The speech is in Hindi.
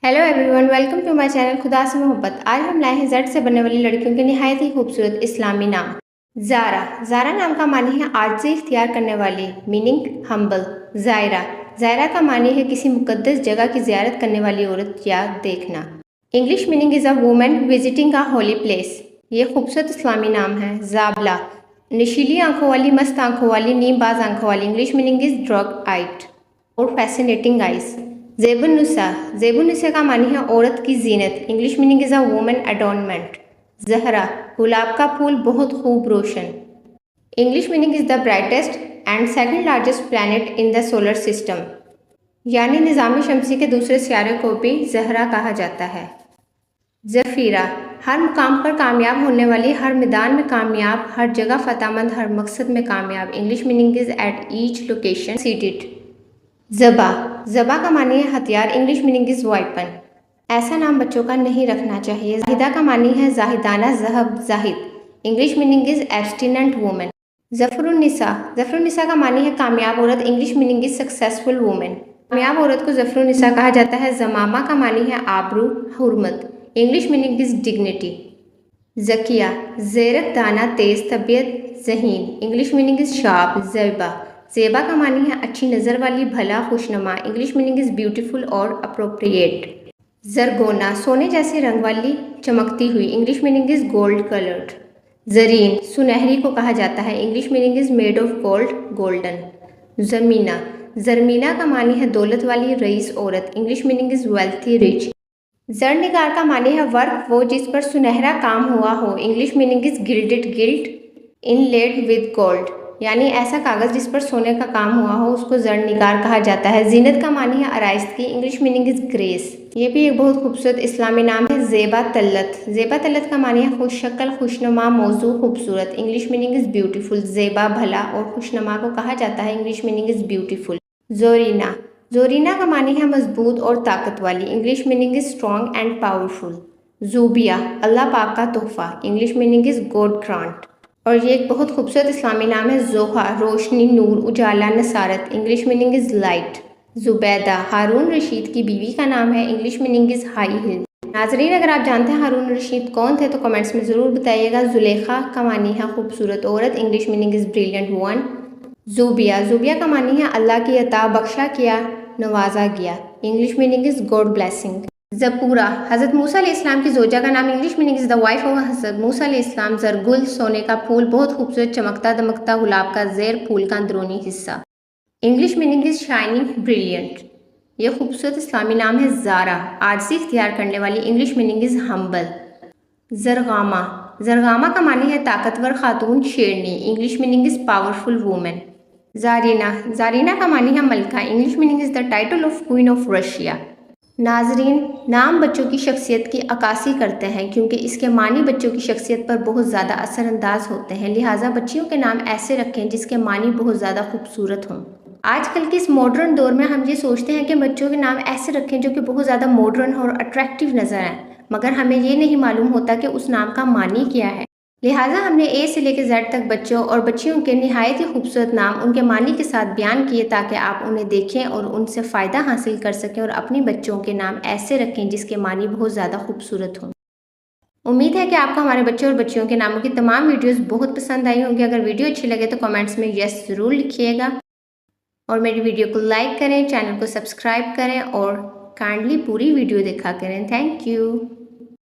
Hello everyone, welcome to my channel खुदा से मोहब्बत। आज हम लाए हैं जट से बनने वाली लड़कियों के निहायत ही खूबसूरत इस्लामी नाम। ज़ारा। ज़ारा नाम का मानी है आजिज़ी इख्तियार करने वाली, मीनिंग हम्बल। ज़ायरा। ज़ायरा का मानी है किसी मुकद्दस जगह की ज़ियारत करने वाली औरत या देखना। English meaning is a woman visiting a holy place. ये खूबसूरत इस्लामी नाम है। ज़ाबला। नशीली आंखों वाली, मस्त आंखों वाली, नीमबाज आंखों वाली। इंग्लिश मीनिंग इज़ ड्रग आइट और फैसिनेटिंग आइज। ज़ेबुन्नुसा। ज़ेबुन्नुसा का मानी है औरत की जीनत। English meaning is a woman adornment. Zahra. गुलाब का फूल, बहुत खूब रोशन। English meaning is the brightest and second largest planet in the solar system, यानी निज़ाम शमसी के दूसरे सितारे को भी ज़हरा कहा जाता है। ज़फ़ीरा। हर मुकाम पर कामयाब होने वाली, हर मैदान में कामयाब, हर जगह फतहमंद, हर मकसद में कामयाब। English meaning is at each location seated. Zaba. Zaba का मानी है हथियार। English meaning is weapon. ऐसा नाम बच्चों का नहीं रखना चाहिए। जाहिदा का मानी है जाहिदाना, ज़हब, जाहिद। English meaning is abstinent women. Zafarunnisa. Zafarunnisa का मानी है कामयाब औरत। English meaning is successful women. कामयाब औरत को ज़फ़रुन्निसा कहा जाता है। ज़मामा का मानी है आबरू, हुर्मत। English meaning is dignity. Zakia. ज़ेरत, दाना, तेज़ तबीयत, ज़हीन। English meaning is sharp, Zeba. Zeba का मानी है अच्छी नज़र वाली, भला, खुशनुमा। इंग्लिश मीनिंग इज़ ब्यूटीफुल और अप्रोप्रिएट। ज़रगोना। सोने जैसे रंग वाली, चमकती हुई। English meaning is gold coloured. Zarin. सुनहरी को कहा जाता है। English meaning is made of gold, golden. Zamina. Zarmina का मानी है दौलत वाली, रईस औरत। English meaning is wealthy, rich. Zarnigar का मानी है वर्क, वो जिस पर सुनहरा काम हुआ हो। English meaning is gilded, guild inlaid with gold, यानी ऐसा कागज़ जिस पर सोने का काम हुआ हो उसको ज़रनिगार कहा जाता है। जीनत का मानी है आराइशगी। English meaning is grace. ये भी एक बहुत खूबसूरत इस्लामी नाम है। ज़ेबा तल्लत। ज़ेबा तल्लत का मानी है खुश शक्ल, खुशनुमा, मौजू, खूबसूरत। English meaning is beautiful. Zeba भला और खुशनुमा को कहा जाता है। English meaning is beautiful. Zorina. Zorina का मानी है मजबूत और ताकत वाली। English meaning is strong and powerful. Zubia. Allah पाक का तोहफ़ा। English meaning is god grant. और ये एक बहुत खूबसूरत इस्लामी नाम है। ज़ोहा। रोशनी, नूर, उजाला, नसारत। English meaning is light. Zubaida. Harun Rashid की बीवी का नाम है। English meaning is high heel. नाजरीन, अगर आप जानते हैं हारून रशीद कौन थे तो कमेंट्स में ज़रूर बताइएगा। जुलेखा का मानी है खूबसूरत औरत। English meaning is brilliant one. Zubia. Zubia का मानी है अल्लाह की अता, बख्शा किया, नवाजा गया। English meaning is god blessing. Zapura. Hazrat Musa अलैहिस्सलाम की जोजा का नाम। English meaning is the wife of Hazrat Musa अलैहिस्सलाम। ज़रगुल, सोने का फूल, बहुत खूबसूरत, चमकता दमकता गुलाब का ज़ेर, फूल का अंदरूनी हिस्सा। English meaning is shining, brilliant. यह खूबसूरत इस्लामी नाम है। ज़ारा। आजिज़ी इख्तियार करने वाली। English meaning is humble. Zargama. Zargama का मानी है ताकतवर खातून, शेरनी। English meaning is powerful women. Zarina. Zarina का मानी है मलका। English meaning is the title of queen of Russia. नाजरीन, नाम बच्चों की शख्सियत की अक्कासी करते हैं क्योंकि इसके मानी बच्चों की शख्सियत पर बहुत ज़्यादा असरअंदाज होते हैं। लिहाजा बच्चियों के नाम ऐसे रखें जिसके मानी बहुत ज़्यादा खूबसूरत हों। आजकल के इस मॉडर्न दौर में हम ये सोचते हैं कि बच्चों के नाम ऐसे रखें जो कि बहुत ज़्यादा मॉडर्न और अट्रैक्टिव नज़र आए, मगर हमें ये नहीं मालूम होता कि उस नाम का मानी क्या है। लिहाजा हमने ए से लेकर जेड तक बच्चों और बच्चियों के निहायत ही खूबसूरत नाम उनके मानी के साथ बयान किए ताकि आप उन्हें देखें और उनसे फ़ायदा हासिल कर सकें और अपने बच्चों के नाम ऐसे रखें जिसके मानी बहुत ज़्यादा खूबसूरत हों। उम्मीद है कि आपको हमारे बच्चों और बच्चियों के नामों की तमाम वीडियोस बहुत पसंद आई होंगी। अगर वीडियो अच्छी लगे तो कमेंट्स में यस ज़रूर लिखिएगा और मेरी वीडियो को लाइक करें, चैनल को सब्सक्राइब करें और काइंडली पूरी वीडियो देखा करें। Thank you.